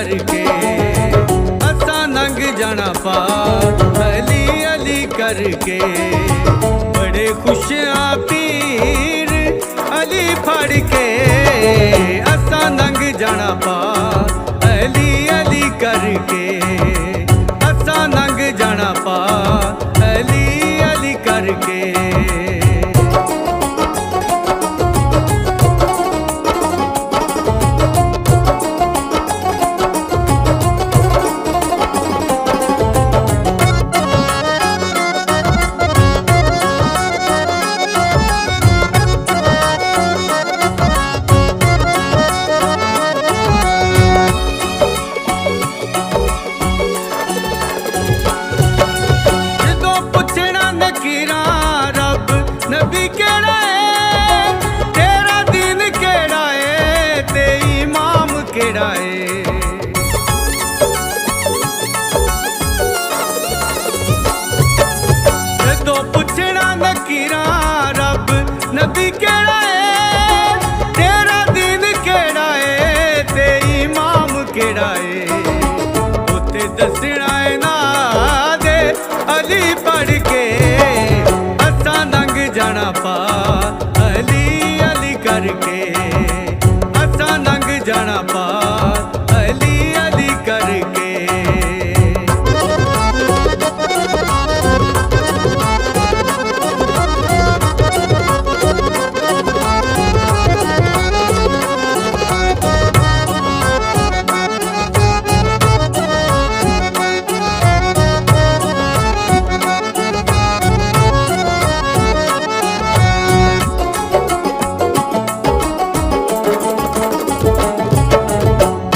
करके असा लंघ जाना पार अली अली करके। बड़े खुश आ पीर अली फड़ के असा लंघ जाना पार अली अली करके असा लंघ जाना पार अली अली करके। नबी केड़ा है तेरा दीन केड़ा है ते इमाम केड़ा है। तो पुछना नकीरा रब नबी केड़ा है तेरा दीन केड़ा है ते इमाम केड़ा है। उते दसना है ना दे अली पढ़ के जाना पार अली अली करके असा लंघ जाना पार अली अली करके।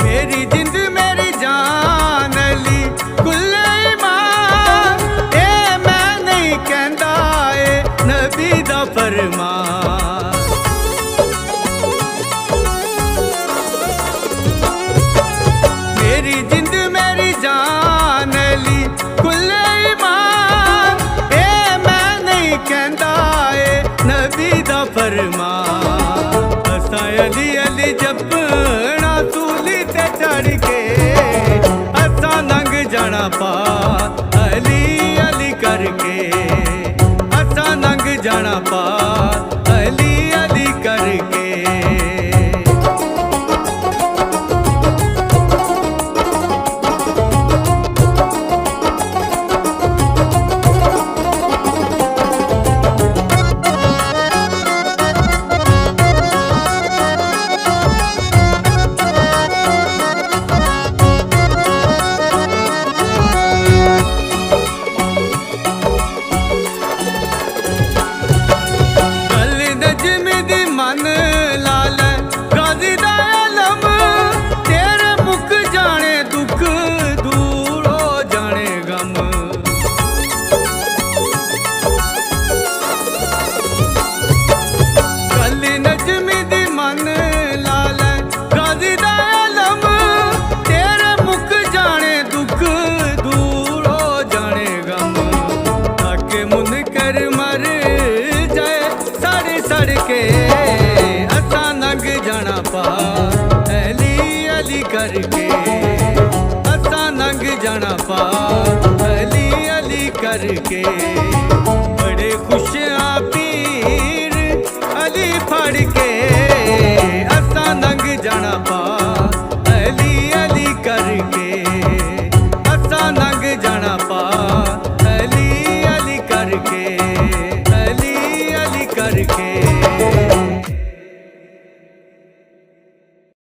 मेरी जिंद मेरी जान अली कुल्ले ईमान ए मैं नहीं कहंदा ए नबी दा फरमान। असा अली अली जपना सूली ते चढ़ के असा लंघ जाना पार अली अली करके असा लंघ जाना पार अली अली करके। मन लाल गाजी दा आलम तेरे मुख जाने दुख दूर हो जाने गम। कल नजमी दी मन लाल गाजी दा आलम तेरे मुख जाने दुख दूर हो जाने गम। ताके मुनकर मर जाए सड़ सड़ के जाना पार अली अली करके असा लंघ जाना पार अली अली करके।